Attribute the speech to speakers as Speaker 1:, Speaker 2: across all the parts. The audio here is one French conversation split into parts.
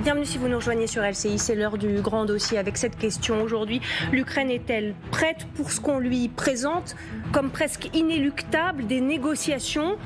Speaker 1: Bienvenue si vous nous rejoignez sur LCI, c'est l'heure du grand dossier avec cette question aujourd'hui. L'Ukraine est-elle prête pour ce qu'on lui présente comme presque inéluctable des négociations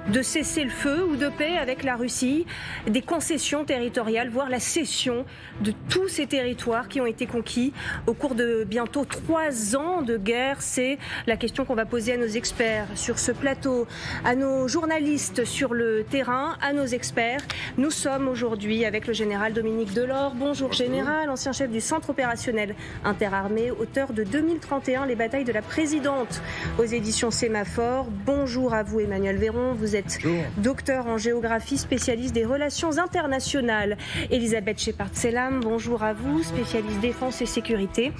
Speaker 1: de cessez-le-feu ou de paix avec la Russie, des concessions territoriales, voire la cession de tous ces territoires qui ont été conquis au cours de bientôt 3 ans de guerre? C'est la question qu'on va poser à nos experts sur ce plateau, à nos journalistes sur le terrain, à nos experts. Nous sommes aujourd'hui avec le général Dominique Delord. Bonjour général, ancien chef du centre opérationnel interarmé, auteur de 2031, les batailles de la présidente aux éditions Sémaphore. Bonjour à vous Emmanuel Véron, vous êtes docteur en géographie, spécialiste des relations internationales. Elisabeth Shepard-Selam, bonjour à vous, spécialiste défense et sécurité.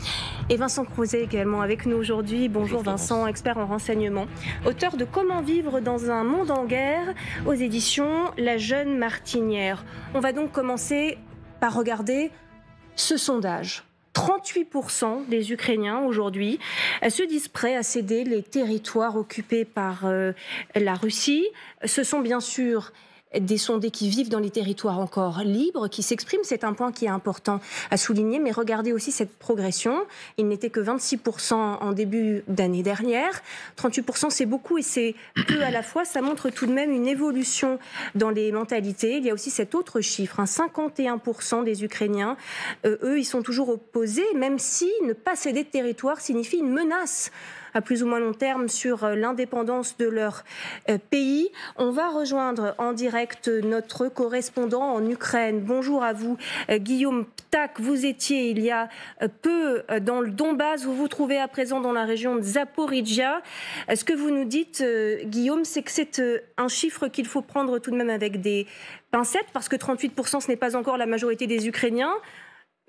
Speaker 1: Et Vincent Crouzet également avec nous aujourd'hui. Bonjour Vincent, expert en renseignement, auteur de Comment vivre dans un monde en guerre aux éditions La Jeune Martinière. On va donc commencer par regarder ce sondage. 38% des Ukrainiens aujourd'hui se disent prêts à céder les territoires occupés par la Russie. Ce sont bien sûr des sondés qui vivent dans les territoires encore libres, qui s'expriment. C'est un point qui est important à souligner. Mais regardez aussi cette progression. Il n'était que 26% en début d'année dernière. 38%, c'est beaucoup et c'est peu à la fois. Ça montre tout de même une évolution dans les mentalités. Il y a aussi cet autre chiffre, 51% des Ukrainiens. Eux, ils sont toujours opposés, même si ne pas céder de territoire signifie une menace à plus ou moins long terme sur l'indépendance de leur pays. On va rejoindre en direct notre correspondant en Ukraine. Bonjour à vous, Guillaume Ptak. Vous étiez il y a peu dans le Donbass. Vous vous trouvez à présent dans la région de Zaporijia. Ce que vous nous dites, Guillaume, c'est que c'est un chiffre qu'il faut prendre tout de même avec des pincettes, parce que 38%, ce n'est pas encore la majorité des Ukrainiens,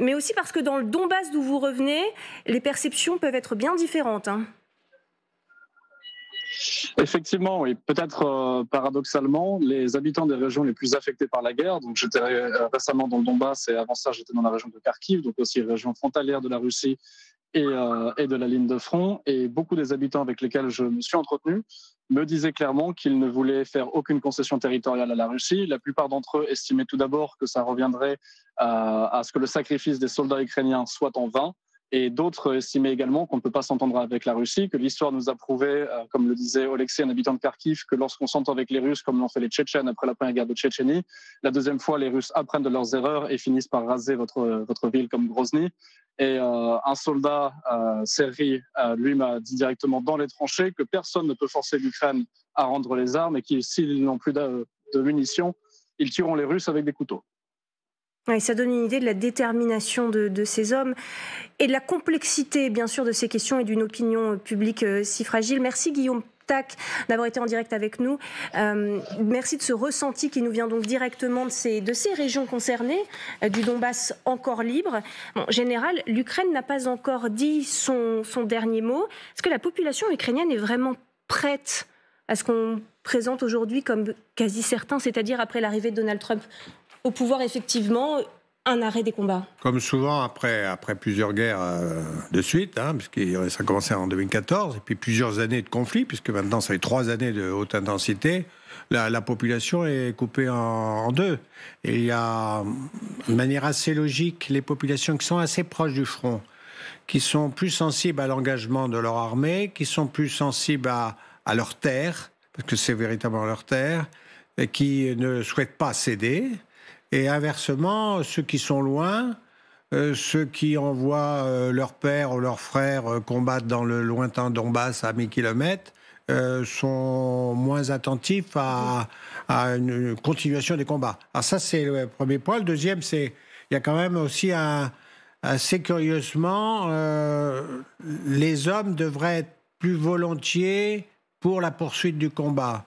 Speaker 1: mais aussi parce que dans le Donbass d'où vous revenez, les perceptions peuvent être bien différentes, hein.
Speaker 2: Effectivement, oui. Peut-être paradoxalement, les habitants des régions les plus affectées par la guerre, donc j'étais récemment dans le Donbass et avant ça j'étais dans la région de Kharkiv, donc aussi région frontalière de la Russie et de la ligne de front, et beaucoup des habitants avec lesquels je me suis entretenu me disaient clairement qu'ils ne voulaient faire aucune concession territoriale à la Russie. La plupart d'entre eux estimaient tout d'abord que ça reviendrait à ce que le sacrifice des soldats ukrainiens soit en vain. Et d'autres estimaient également qu'on ne peut pas s'entendre avec la Russie, que l'histoire nous a prouvé, comme le disait Oleksiy, un habitant de Kharkiv, que lorsqu'on s'entend avec les Russes, comme l'ont fait les Tchétchènes après la première guerre de Tchétchénie, la deuxième fois, les Russes apprennent de leurs erreurs et finissent par raser votre ville comme Grozny. Et un soldat, Serhiy, lui m'a dit directement dans les tranchées que personne ne peut forcer l'Ukraine à rendre les armes et que s'ils n'ont plus de munitions, ils tueront les Russes avec des couteaux.
Speaker 1: Oui, ça donne une idée de la détermination de ces hommes et de la complexité, bien sûr, de ces questions et d'une opinion publique si fragile. Merci Guillaume Ptak d'avoir été en direct avec nous. Merci de ce ressenti qui nous vient donc directement de ces régions concernées, du Donbass encore libre. Bon, général, l'Ukraine n'a pas encore dit son dernier mot. Est-ce que la population ukrainienne est vraiment prête à ce qu'on présente aujourd'hui comme quasi certain, c'est-à-dire après l'arrivée de Donald Trump au pouvoir, effectivement, un arrêt des combats?
Speaker 3: Comme souvent, après plusieurs guerres de suite, puisque ça a commencé en 2014, et puis plusieurs années de conflit, puisque maintenant ça fait 3 années de haute intensité, la population est coupée en deux. Et il y a, de manière assez logique, les populations qui sont assez proches du front, qui sont plus sensibles à l'engagement de leur armée, qui sont plus sensibles à leur terre, parce que c'est véritablement leur terre, et qui ne souhaitent pas céder. Et inversement, ceux qui sont loin, ceux qui envoient leur père ou leur frère combattre dans le lointain Donbass à 1000 km, sont moins attentifs à une continuation des combats. Alors ça, c'est le premier point. Le deuxième, c'est il y a quand même aussi assez curieusement, les hommes devraient être plus volontiers pour la poursuite du combat.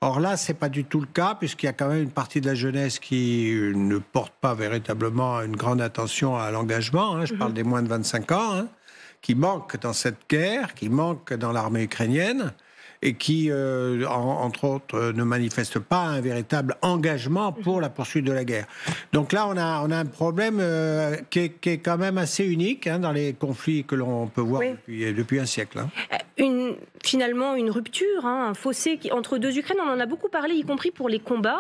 Speaker 3: Or là, c'est pas du tout le cas, puisqu'il y a quand même une partie de la jeunesse qui ne porte pas véritablement une grande attention à l'engagement. Je parle des moins de 25 ans, qui manquent dans cette guerre, qui manquent dans l'armée ukrainienne, et qui, entre autres, ne manifestent pas un véritable engagement pour la poursuite de la guerre. Donc là, on a un problème qui est quand même assez unique dans les conflits que l'on peut voir depuis un siècle.
Speaker 1: finalement une rupture, un fossé entre deux Ukraines. On en a beaucoup parlé, y compris pour les combats,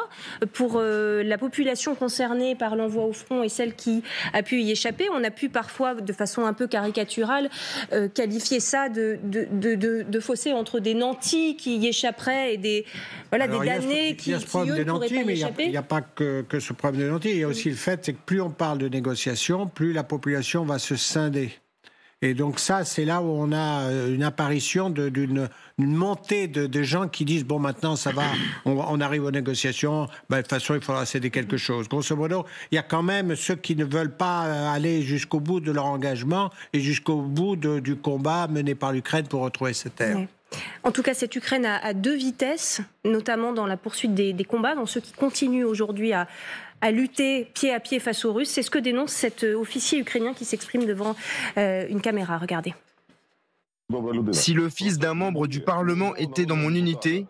Speaker 1: pour la population concernée par l'envoi au front et celle qui a pu y échapper. On a pu parfois, de façon un peu caricaturale, qualifier ça de fossé entre des nantis qui y échapperaient et des damnés qui eux, ne pourraient pas y échapper.
Speaker 3: Il n'y a pas que ce problème des nantis. Il y a aussi le fait c'est que plus on parle de négociations, plus la population va se scinder. Et donc ça, c'est là où on a une apparition d'une montée de gens qui disent bon maintenant ça va, on arrive aux négociations, de toute façon il faudra céder quelque chose. Grosso modo, il y a quand même ceux qui ne veulent pas aller jusqu'au bout de leur engagement et jusqu'au bout du combat mené par l'Ukraine pour retrouver ses terres.
Speaker 1: Oui. En tout cas, cette Ukraine à deux vitesses, notamment dans la poursuite des combats, dans ceux qui continuent aujourd'hui à lutter pied à pied face aux Russes. C'est ce que dénonce cet officier ukrainien qui s'exprime devant une caméra. Regardez.
Speaker 4: Si le fils d'un membre du Parlement était dans mon unité,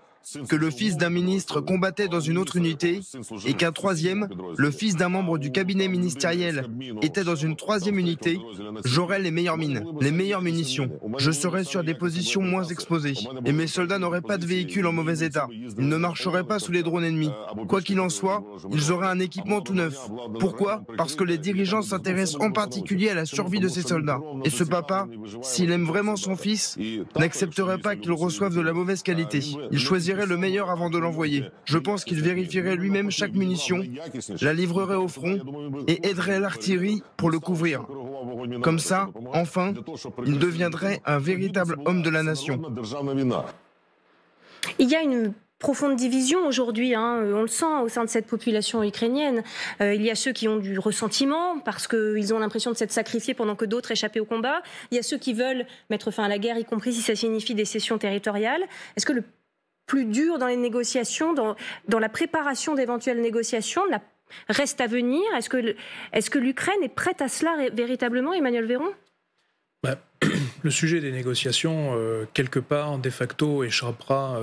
Speaker 4: que le fils d'un ministre combattait dans une autre unité et qu'un troisième, le fils d'un membre du cabinet ministériel, était dans une troisième unité, j'aurais les meilleures mines, les meilleures munitions. Je serais sur des positions moins exposées et mes soldats n'auraient pas de véhicules en mauvais état. Ils ne marcheraient pas sous les drones ennemis. Quoi qu'il en soit, ils auraient un équipement tout neuf. Pourquoi ? Parce que les dirigeants s'intéressent en particulier à la survie de ces soldats. Et ce papa, s'il aime vraiment son fils, n'accepterait pas qu'il reçoive de la mauvaise qualité. Il choisirait le meilleur avant de l'envoyer. Je pense qu'il vérifierait lui-même chaque munition, la livrerait au front et aiderait l'artillerie pour le couvrir. Comme ça, enfin, il deviendrait un véritable homme de la nation.
Speaker 1: Il y a une profonde division aujourd'hui, on le sent au sein de cette population ukrainienne. Il y a ceux qui ont du ressentiment parce qu'ils ont l'impression de s'être sacrifiés pendant que d'autres échappaient au combat. Il y a ceux qui veulent mettre fin à la guerre, y compris si ça signifie des cessions territoriales. Est-ce que le plus dur dans les négociations, dans la préparation d'éventuelles négociations, reste à venir? Est-ce que l'Ukraine est prête à cela véritablement, Emmanuel Véron?
Speaker 5: Le sujet des négociations, quelque part, de facto, échappera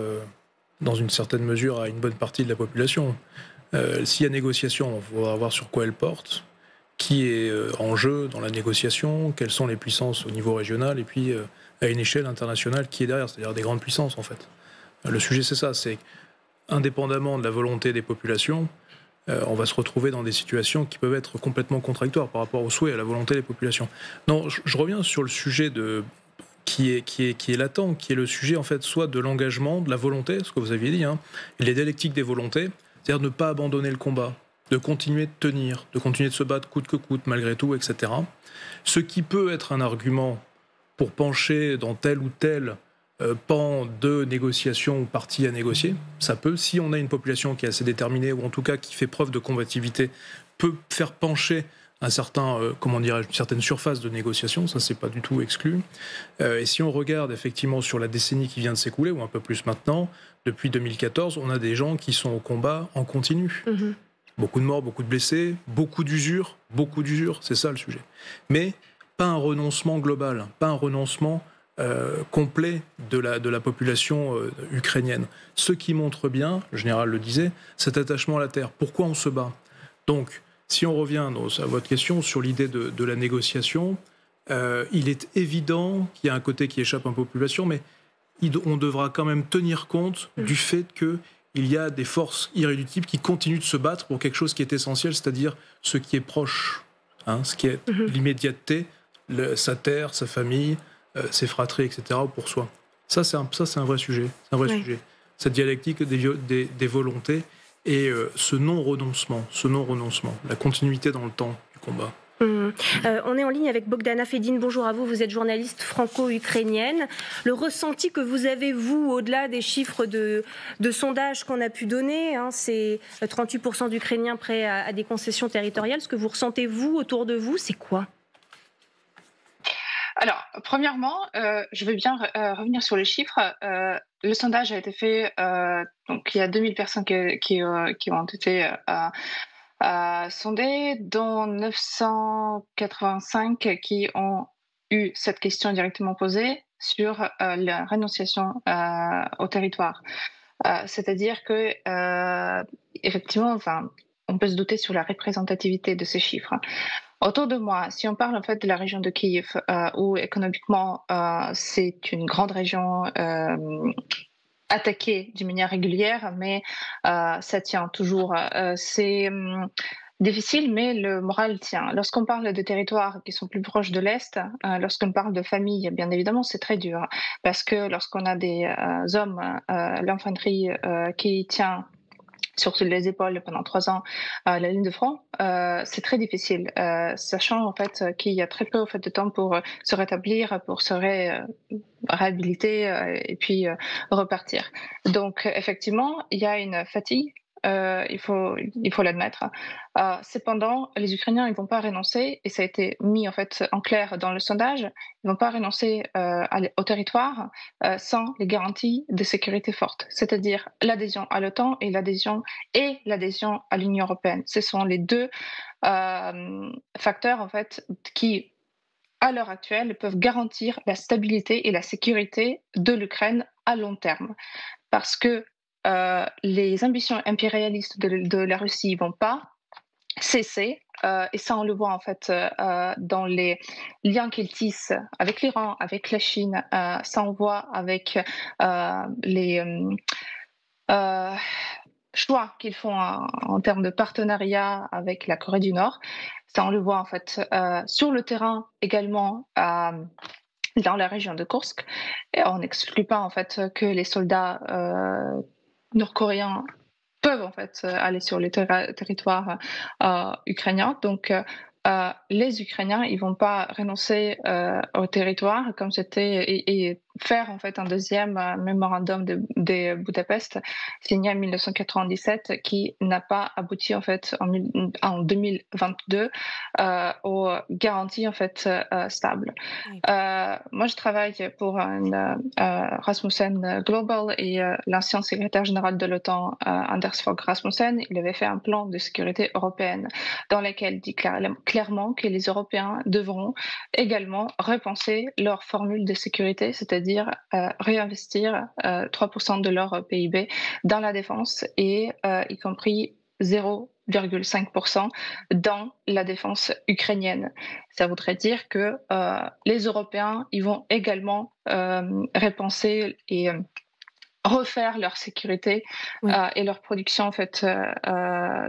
Speaker 5: dans une certaine mesure à une bonne partie de la population. S'il y a négociation, il faudra voir sur quoi elle porte, qui est en jeu dans la négociation, quelles sont les puissances au niveau régional, et puis à une échelle internationale qui est derrière, c'est-à-dire des grandes puissances en fait. Le sujet, c'est ça, c'est indépendamment de la volonté des populations, on va se retrouver dans des situations qui peuvent être complètement contradictoires par rapport aux souhaits et à la volonté des populations. Non, je reviens sur le sujet qui est latent, qui est le sujet en fait soit de l'engagement, de la volonté, ce que vous aviez dit, les dialectiques des volontés, c'est-à-dire ne pas abandonner le combat, de continuer de tenir, de continuer de se battre coûte que coûte malgré tout, etc. Ce qui peut être un argument pour pencher dans tel ou tel pan de négociation ou partie à négocier, ça peut, si on a une population qui est assez déterminée ou en tout cas qui fait preuve de combativité, peut faire pencher un certain, une certaine surface de négociation, ça c'est pas du tout exclu. Et si on regarde effectivement sur la décennie qui vient de s'écouler, ou un peu plus maintenant, depuis 2014, on a des gens qui sont au combat en continu. Mmh. Beaucoup de morts, beaucoup de blessés, beaucoup d'usure, c'est ça le sujet. Mais pas un renoncement global, pas un renoncement complet de la population ukrainienne. Ce qui montre bien, le général le disait, cet attachement à la terre. Pourquoi on se bat ? Donc, si on revient à votre question sur l'idée de la négociation, il est évident qu'il y a un côté qui échappe à la population, mais on devra quand même tenir compte du fait qu'il y a des forces irréductibles qui continuent de se battre pour quelque chose qui est essentiel, c'est-à-dire ce qui est proche, ce qui est l'immédiateté, sa terre, sa famille, ses fratries, etc., pour soi. Ça, c'est un vrai sujet. C'est un vrai sujet. Cette dialectique des volontés et ce non-renoncement, la continuité dans le temps du combat.
Speaker 1: On est en ligne avec Bogdana Fedin. Bonjour à vous, vous êtes journaliste franco-ukrainienne. Le ressenti que vous avez, vous, au-delà des chiffres de sondages qu'on a pu donner, c'est 38% d'Ukrainiens prêts à des concessions territoriales. Ce que vous ressentez, vous, autour de vous, c'est quoi ?
Speaker 6: Alors, premièrement, je veux bien revenir sur les chiffres. Le sondage a été fait, donc il y a 2000 personnes qui ont été sondées, dont 985 qui ont eu cette question directement posée sur la renonciation au territoire. C'est-à-dire que, effectivement, on peut se douter sur la représentativité de ces chiffres. Autour de moi, si on parle en fait de la région de Kiev, où économiquement c'est une grande région attaquée d'une manière régulière, mais ça tient toujours. C'est difficile, mais le moral tient. Lorsqu'on parle de territoires qui sont plus proches de l'Est, lorsqu'on parle de famille, bien évidemment, c'est très dur. Parce que lorsqu'on a des hommes, l'infanterie qui tient sur les épaules pendant 3 ans la ligne de front, c'est très difficile, sachant en fait qu'il y a très peu en fait, de temps pour se rétablir, pour se réhabiliter et puis repartir. Donc effectivement, il y a une fatigue. Il faut l'admettre. Cependant, les Ukrainiens, ils vont pas renoncer, et ça a été mis en fait en clair dans le sondage. Ils vont pas renoncer au territoire sans les garanties de sécurité fortes, c'est-à-dire l'adhésion à l'OTAN et l'adhésion à l'Union européenne. Ce sont les deux facteurs en fait qui, à l'heure actuelle, peuvent garantir la stabilité et la sécurité de l'Ukraine à long terme, parce que les ambitions impérialistes de la Russie ne vont pas cesser, et ça on le voit en fait dans les liens qu'ils tissent avec l'Iran, avec la Chine, ça on voit avec les choix qu'ils font en termes de partenariat avec la Corée du Nord. Ça on le voit en fait sur le terrain également. Dans la région de Kursk, et on n'exclut pas en fait que les soldats nord-coréens peuvent en fait aller sur les territoires ukrainiens. Donc les Ukrainiens, ils vont pas renoncer au territoire comme c'était et faire en fait un deuxième mémorandum de Budapest signé en 1997 qui n'a pas abouti en fait en 2022 aux garanties en fait stables. Oui. Moi, je travaille pour Rasmussen Global, et l'ancien secrétaire général de l'OTAN, Anders Fogh Rasmussen, il avait fait un plan de sécurité européenne dans lequel il dit clairement que les Européens devront également repenser leur formule de sécurité, c'est-à-dire réinvestir 3% de leur PIB dans la défense, et y compris 0,5% dans la défense ukrainienne. Ça voudrait dire que les Européens, ils vont également repenser et refaire leur sécurité et leur production en fait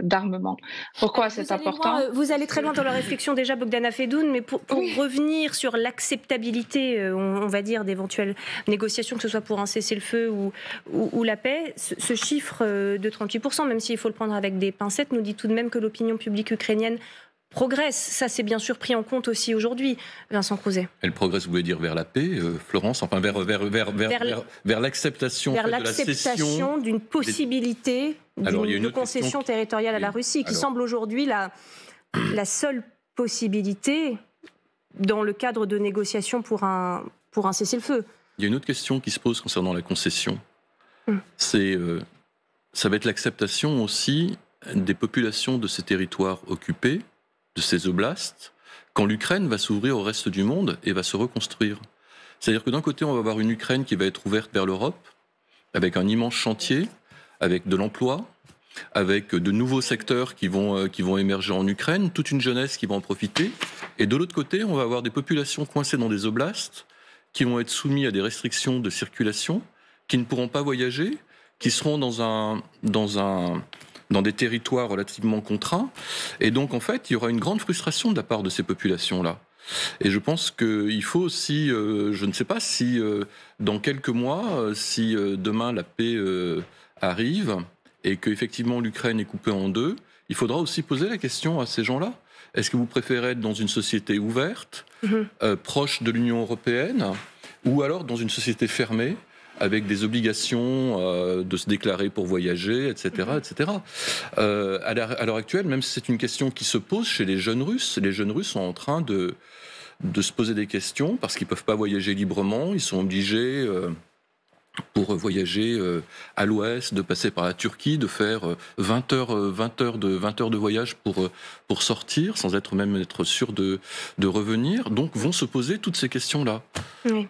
Speaker 6: d'armement. Pourquoi c'est important ?
Speaker 1: Vous allez très loin dans la réflexion déjà, Bogdana Fedoun, mais pour revenir sur l'acceptabilité, on va dire, d'éventuelles négociations, que ce soit pour un cessez-le-feu ou la paix, ce chiffre de 38%, même s'il faut le prendre avec des pincettes, nous dit tout de même que l'opinion publique ukrainienne progresse. Ça, c'est bien sûr pris en compte aussi aujourd'hui, Vincent Crouzet.
Speaker 7: Elle progresse, vous voulez dire, vers la paix, Florence, enfin vers l'acceptation,
Speaker 1: vers l'acceptation d'une possibilité de concession territoriale à la Russie, qui semble aujourd'hui la seule possibilité dans le cadre de négociations pour un cessez-le-feu.
Speaker 7: Il y a une autre question qui se pose concernant la concession. Ça va être l'acceptation aussi des populations de ces territoires occupés, de ces oblasts, quand l'Ukraine va s'ouvrir au reste du monde et va se reconstruire. C'est-à-dire que d'un côté, on va avoir une Ukraine qui va être ouverte vers l'Europe, avec un immense chantier, avec de l'emploi, avec de nouveaux secteurs qui vont émerger en Ukraine, toute une jeunesse qui va en profiter. Et de l'autre côté, on va avoir des populations coincées dans des oblasts, qui vont être soumises à des restrictions de circulation, qui ne pourront pas voyager, qui seront dans des territoires relativement contraints. Et donc, en fait, il y aura une grande frustration de la part de ces populations-là. Et je pense qu'il faut aussi, je ne sais pas si dans quelques mois, si demain la paix arrive et qu'effectivement l'Ukraine est coupée en deux, il faudra aussi poser la question à ces gens-là. Est-ce que vous préférez être dans une société ouverte, proche de l'Union européenne, ou alors dans une société fermée, avec des obligations de se déclarer pour voyager, etc. etc. À l'heure actuelle, même si c'est une question qui se pose chez les jeunes Russes sont en train de se poser des questions, parce qu'ils ne peuvent pas voyager librement, ils sont obligés, pour voyager à l'ouest, de passer par la Turquie, de faire 20 heures de voyage pour sortir, sans être sûr de revenir. Donc vont se poser toutes ces questions-là.
Speaker 1: Oui.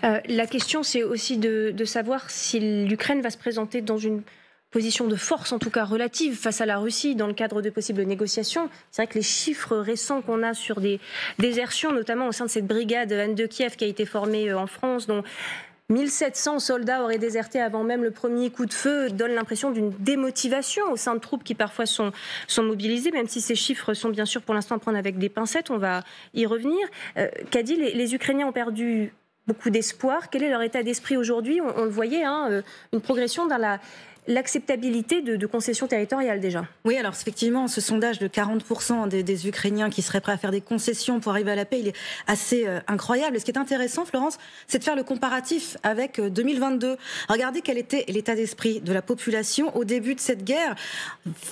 Speaker 1: La question, c'est aussi de savoir si l'Ukraine va se présenter dans une position de force, en tout cas relative, face à la Russie dans le cadre de possibles négociations. C'est vrai que les chiffres récents qu'on a sur des désertions, notamment au sein de cette brigade Anne de Kiev qui a été formée en France, dont 1700 soldats auraient déserté avant même le premier coup de feu, donne l'impression d'une démotivation au sein de troupes qui parfois sont mobilisées, même si ces chiffres sont bien sûr pour l'instant à prendre avec des pincettes, on va y revenir. Kadi, les Ukrainiens ont perdu beaucoup d'espoir. Quel est leur état d'esprit aujourd'hui ? On le voyait, une progression dans l'acceptabilité de concessions territoriales déjà.
Speaker 8: Oui, alors effectivement, ce sondage de 40% des Ukrainiens qui seraient prêts à faire des concessions pour arriver à la paix, il est assez incroyable. Et ce qui est intéressant, Florence, c'est de faire le comparatif avec 2022. Regardez quel était l'état d'esprit de la population au début de cette guerre.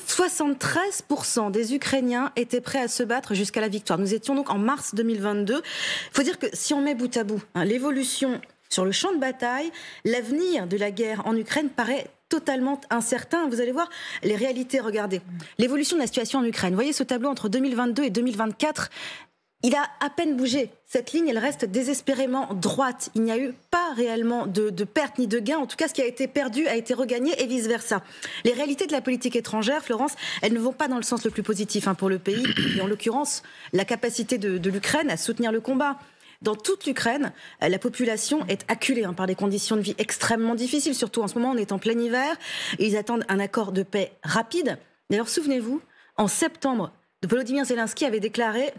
Speaker 8: 73% des Ukrainiens étaient prêts à se battre jusqu'à la victoire. Nous étions donc en mars 2022. Il faut dire que si on met bout à bout l'évolution sur le champ de bataille, l'avenir de la guerre en Ukraine paraît totalement incertain. Vous allez voir les réalités, regardez. L'évolution de la situation en Ukraine. Vous voyez ce tableau entre 2022 et 2024, il a à peine bougé. Cette ligne, elle reste désespérément droite. Il n'y a eu pas réellement de perte ni de gain. En tout cas, ce qui a été perdu a été regagné et vice-versa. Les réalités de la politique étrangère, Florence, elles ne vont pas dans le sens le plus positif pour le pays. Et en l'occurrence, la capacité de l'Ukraine à soutenir le combat. Dans toute l'Ukraine, la population est acculée par des conditions de vie extrêmement difficiles, surtout en ce moment, on est en plein hiver, et ils attendent un accord de paix rapide. D'ailleurs, souvenez-vous, en septembre, Volodymyr Zelensky avait déclaré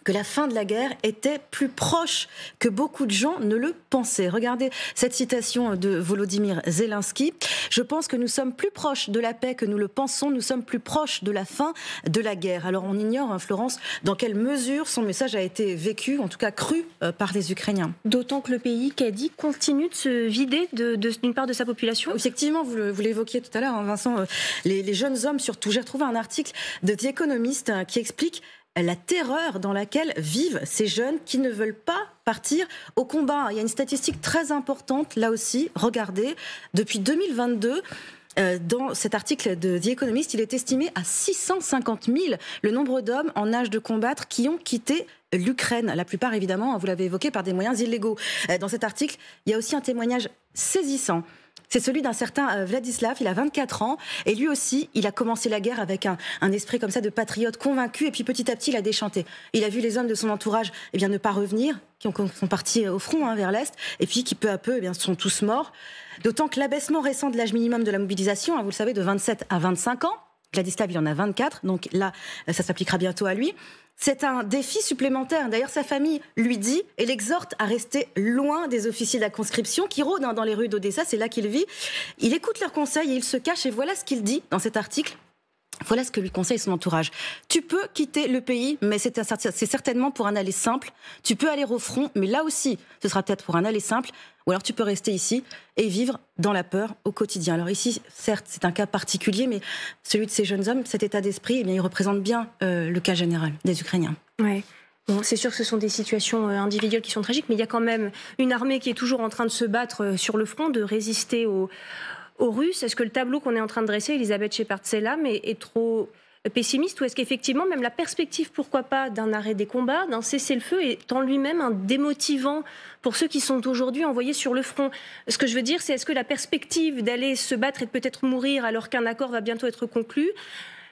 Speaker 8: que la fin de la guerre était plus proche que beaucoup de gens ne le pensaient. Regardez cette citation de Volodymyr Zelensky. Je pense que nous sommes plus proches de la paix que nous le pensons. Nous sommes plus proches de la fin de la guerre. Alors on ignore, Florence, dans quelle mesure son message a été vécu, en tout cas cru, par les Ukrainiens.
Speaker 1: D'autant que le pays, Kadi, continue de se vider d'une part de sa population.
Speaker 8: Effectivement, vous l'évoquiez tout à l'heure, Vincent, les jeunes hommes surtout. J'ai retrouvé un article de The Economist qui explique la terreur dans laquelle vivent ces jeunes qui ne veulent pas partir au combat. Il y a une statistique très importante, là aussi, regardez, depuis 2022, dans cet article de The Economist, il est estimé à 650 000 le nombre d'hommes en âge de combattre qui ont quitté l'Ukraine. La plupart, évidemment, vous l'avez évoqué, par des moyens illégaux. Dans cet article, il y a aussi un témoignage saisissant. C'est celui d'un certain Vladislav, il a 24 ans, et lui aussi, il a commencé la guerre avec un esprit comme ça de patriote convaincu, et puis petit à petit, il a déchanté. Il a vu les hommes de son entourage ne pas revenir, qui sont partis au front vers l'Est, et puis qui peu à peu sont tous morts. D'autant que l'abaissement récent de l'âge minimum de la mobilisation, vous le savez, de 27 à 25 ans, Vladislav, il en a 24, donc là, ça s'appliquera bientôt à lui. C'est un défi supplémentaire. D'ailleurs, sa famille lui dit et l'exhorte à rester loin des officiers de la conscription qui rôdent dans les rues d'Odessa. C'est là qu'il vit. Il écoute leurs conseils et il se cache. Et voilà ce qu'il dit dans cet article. Voilà ce que lui conseille son entourage. Tu peux quitter le pays, mais c'est certainement pour un aller simple. Tu peux aller au front, mais là aussi, ce sera peut-être pour un aller simple. Ou alors tu peux rester ici et vivre dans la peur au quotidien. Alors ici, certes, c'est un cas particulier, mais celui de ces jeunes hommes, cet état d'esprit, il représente bien le cas général des Ukrainiens.
Speaker 1: Ouais. Bon, c'est sûr que ce sont des situations individuelles qui sont tragiques, mais il y a quand même une armée qui est toujours en train de se battre sur le front, de résister aux Russes. Est-ce que le tableau qu'on est en train de dresser, Elisabeth Shepard-Selam, est trop pessimiste, ou est-ce qu'effectivement même la perspective, pourquoi pas, d'un arrêt des combats, d'un cessez-le-feu est en lui-même un démotivant pour ceux qui sont aujourd'hui envoyés sur le front? Ce que je veux dire, c'est est-ce que la perspective d'aller se battre et de peut-être mourir alors qu'un accord va bientôt être conclu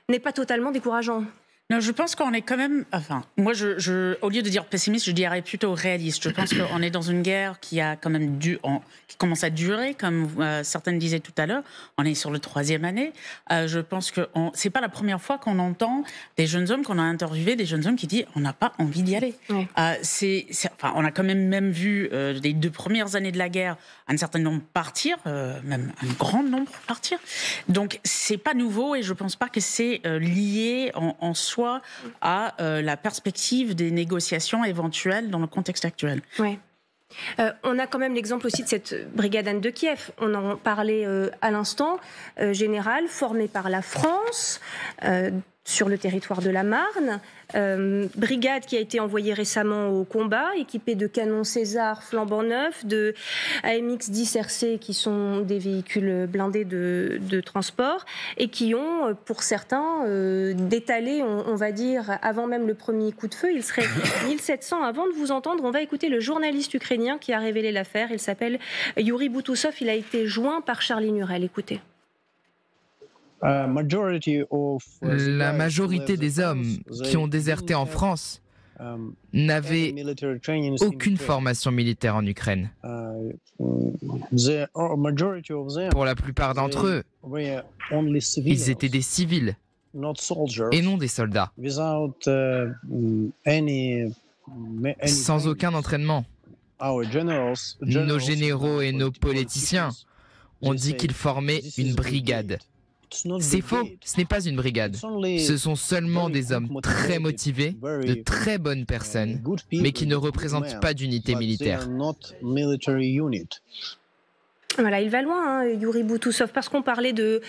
Speaker 1: n'est pas totalement décourageant?
Speaker 9: Non, je pense qu'on est quand même... Enfin, moi, au lieu de dire pessimiste, je dirais plutôt réaliste. Je pense qu'on est dans une guerre qui a quand même qui commence à durer, comme certaines disaient tout à l'heure. On est sur le 3e année. Je pense que c'est pas la première fois qu'on entend des jeunes hommes qu'on a interviewés, des jeunes hommes qui disent on n'a pas envie d'y aller. Ouais. On a quand même vu les 2 premières années de la guerre un certain nombre partir, même un grand nombre partir. Donc c'est pas nouveau et je pense pas que c'est lié en soi à la perspective des négociations éventuelles dans le contexte actuel.
Speaker 1: Oui. On a quand même l'exemple aussi de cette brigade Anne de Kiev. On en parlait à l'instant. Générale, formée par la France sur le territoire de la Marne. Brigade qui a été envoyée récemment au combat, équipée de canons César flambant neufs, de AMX-10 RC qui sont des véhicules blindés de transport et qui ont, pour certains, détalé, on va dire, avant même le premier coup de feu. Il serait 1700. Avant de vous entendre, on va écouter le journaliste ukrainien qui a révélé l'affaire. Il s'appelle Yuri Boutousov. Il a été joint par Charlie Nurel. Écoutez.
Speaker 10: La majorité des hommes qui ont déserté en France n'avaient aucune formation militaire en Ukraine. Pour la plupart d'entre eux, ils étaient des civils et non des soldats, sans aucun entraînement. Nos généraux et nos politiciens ont dit qu'ils formaient une brigade. C'est faux, ce n'est pas une brigade. Ce sont seulement des hommes très motivés, de très bonnes personnes, mais qui ne représentent pas d'unité militaire.
Speaker 1: Voilà, il va loin, Yuri Boutoussov, parce qu'on parlait de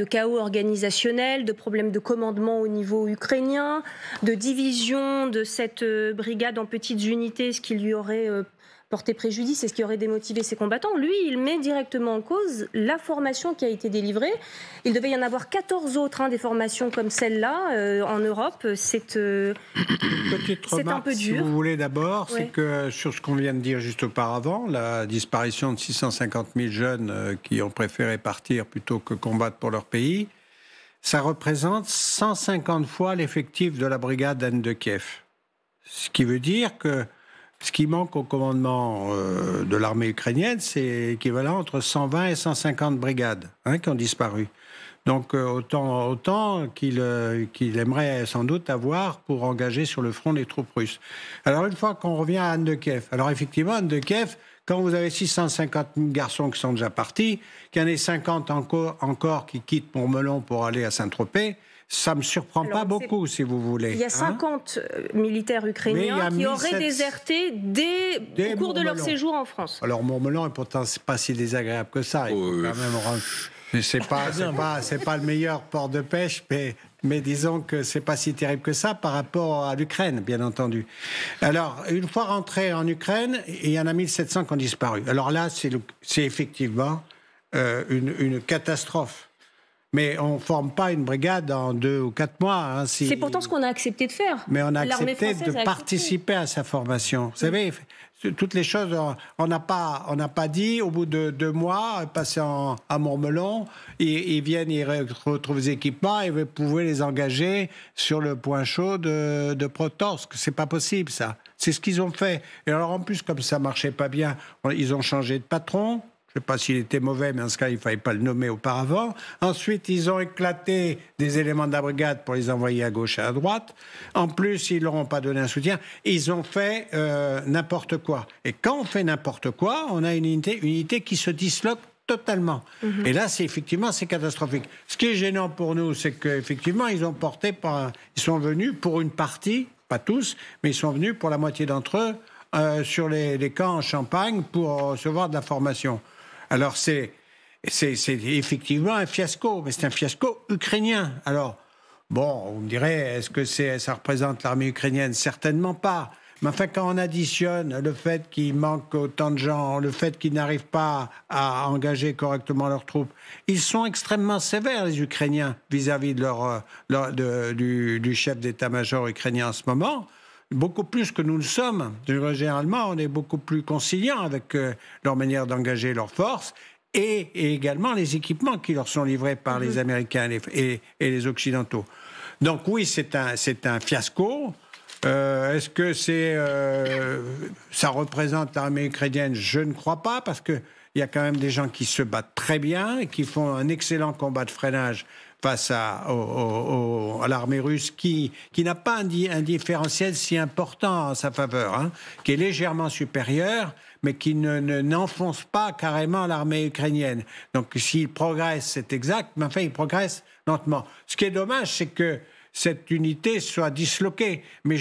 Speaker 1: chaos organisationnel, de problèmes de commandement au niveau ukrainien, de division de cette brigade en petites unités, ce qui lui aurait porté préjudice et ce qui aurait démotivé ses combattants. Lui, il met directement en cause la formation qui a été délivrée. Il devait y en avoir 14 autres, des formations comme celle-là en Europe. C'est un peu dur.
Speaker 3: Si vous voulez d'abord, c'est que sur ce qu'on vient de dire juste auparavant, la disparition de 650 000 jeunes qui ont préféré partir plutôt que combattre pour leur pays, ça représente 150 fois l'effectif de la brigade Anne de Kiev. Ce qui veut dire que ce qui manque au commandement de l'armée ukrainienne, c'est équivalent entre 120 et 150 brigades qui ont disparu. Donc autant qu'il aimerait sans doute avoir pour engager sur le front les troupes russes. Alors une fois qu'on revient à Anne de Kiev, alors effectivement Anne de Kiev, quand vous avez 650 000 garçons qui sont déjà partis, qu'il y en ait 50 encore qui quittent Montmelon pour aller à Saint-Tropez, ça ne me surprend pas beaucoup, si vous voulez.
Speaker 1: Il y a 50 militaires ukrainiens qui auraient déserté au cours de leur séjour en France.
Speaker 3: Alors Montmelon est pourtant pas si désagréable que ça. Il faut quand même c'est pas le meilleur port de pêche, mais disons que c'est pas si terrible que ça par rapport à l'Ukraine, bien entendu. Alors, une fois rentrés en Ukraine, il y en a 1700 qui ont disparu. Alors là, c'est effectivement une catastrophe. Mais on ne forme pas une brigade en 2 ou 4 mois.
Speaker 1: C'est pourtant ce qu'on a accepté de faire.
Speaker 3: Mais on a accepté de participer à sa formation. Vous savez, toutes les choses, on n'a pas dit, au bout de 2 mois, passer à Montmelon, ils viennent, ils retrouvent les équipements et vous pouvez les engager sur le point chaud de Protorsk. C'est pas possible, ça. C'est ce qu'ils ont fait. Et alors, en plus, comme ça marchait pas bien, ils ont changé de patron. Je ne sais pas s'il était mauvais, mais en ce cas, il ne fallait pas le nommer auparavant. Ensuite, ils ont éclaté des éléments de la brigade pour les envoyer à gauche et à droite. En plus, ils ne leur ont pas donné un soutien. Ils ont fait n'importe quoi. Et quand on fait n'importe quoi, on a une unité qui se disloque totalement. Et là, c'est catastrophique. Ce qui est gênant pour nous, c'est qu'effectivement, ils sont venus pour une partie, pas tous, mais ils sont venus pour la moitié d'entre eux sur les camps en Champagne pour recevoir de la formation. Alors, c'est effectivement un fiasco, mais c'est un fiasco ukrainien. Alors, bon, vous me direz, est-ce que ça représente l'armée ukrainienne? Certainement pas. Mais enfin, quand on additionne le fait qu'il manque autant de gens, le fait qu'ils n'arrivent pas à engager correctement leurs troupes, ils sont extrêmement sévères, les Ukrainiens, vis-à-vis du chef d'état-major ukrainien en ce moment. Beaucoup plus que nous le sommes. Généralement, on est beaucoup plus conciliants avec leur manière d'engager leurs forces et également les équipements qui leur sont livrés par les Américains et les Occidentaux. Donc oui, c'est un fiasco. Est-ce que ça représente l'armée ukrainienne? Je ne crois pas, parce qu'il y a quand même des gens qui se battent très bien et qui font un excellent combat de freinage face à l'armée russe qui n'a pas un différentiel si important en sa faveur, qui est légèrement supérieur, mais qui n'enfonce pas carrément l'armée ukrainienne. Donc s'il progresse, c'est exact, mais enfin il progresse lentement. Ce qui est dommage, c'est que cette unité soit disloquée. Mais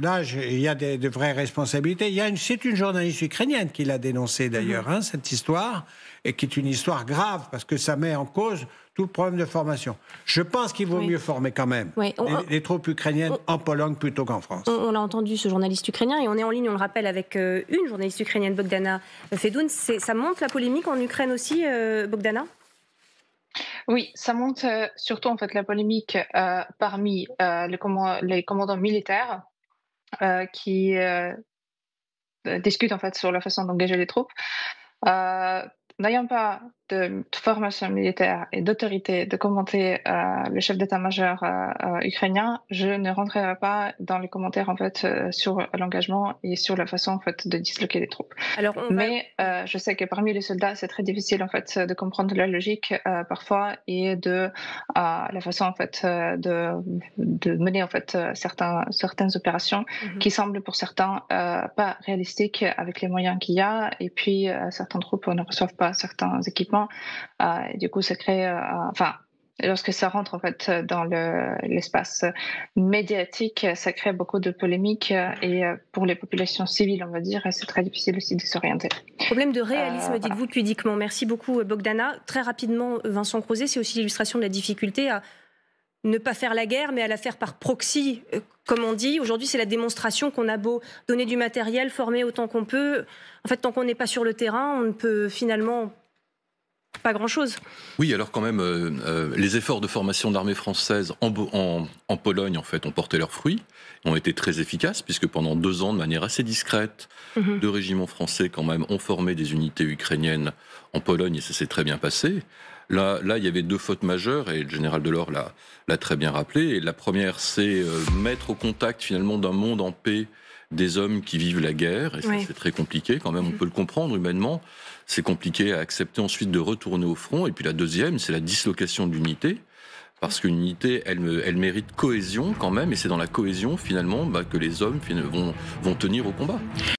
Speaker 3: là, il y a de vraies responsabilités. C'est une journaliste ukrainienne qui l'a dénoncé d'ailleurs, cette histoire, et qui est une histoire grave, parce que ça met en cause tout le problème de formation. Je pense qu'il vaut mieux former quand même les troupes ukrainiennes en Pologne plutôt qu'en France.
Speaker 1: On a entendu ce journaliste ukrainien, et on est en ligne, on le rappelle, avec une journaliste ukrainienne, Bogdana Fedoun. Ça monte la polémique en Ukraine aussi, Bogdana ?
Speaker 6: Oui, ça monte surtout en fait la polémique parmi les commandants militaires qui discutent en fait sur la façon d'engager les troupes. N'ayant pas de formation militaire et d'autorité de commenter le chef d'état-major ukrainien, je ne rentrerai pas dans les commentaires en fait sur l'engagement et sur la façon en fait de disloquer les troupes. Mais je sais que parmi les soldats, c'est très difficile en fait de comprendre la logique parfois et de la façon en fait de mener en fait certaines opérations qui semblent pour certains pas réalistiques avec les moyens qu'il y a, et puis certaines troupes ne reçoivent pas certains équipements, et du coup ça crée lorsque ça rentre en fait dans l'espace médiatique, ça crée beaucoup de polémiques, et pour les populations civiles, on va dire, c'est très difficile aussi de s'orienter.
Speaker 1: Problème de réalisme, dites-vous pudiquement. Merci beaucoup Bogdana. Très rapidement, Vincent Crouzet, c'est aussi l'illustration de la difficulté à ne pas faire la guerre, mais à la faire par proxy, comme on dit. Aujourd'hui, c'est la démonstration qu'on a beau donner du matériel, former autant qu'on peut. En fait, tant qu'on n'est pas sur le terrain, on ne peut finalement pas grand-chose.
Speaker 7: Oui, alors quand même, les efforts de formation de l'armée française en Pologne, en fait, ont porté leurs fruits, ont été très efficaces, puisque pendant 2 ans, de manière assez discrète, 2 régiments français, quand même, ont formé des unités ukrainiennes en Pologne, et ça s'est très bien passé. Là, il y avait 2 fautes majeures, et le général Delors l'a très bien rappelé. Et la première, c'est mettre au contact, finalement, d'un monde en paix des hommes qui vivent la guerre, et ça, c'est très compliqué, quand même, on peut le comprendre humainement. C'est compliqué à accepter ensuite de retourner au front. Et puis la deuxième, c'est la dislocation de l'unité, parce qu'une unité, elle mérite cohésion quand même, et c'est dans la cohésion, finalement, que les hommes vont tenir au combat.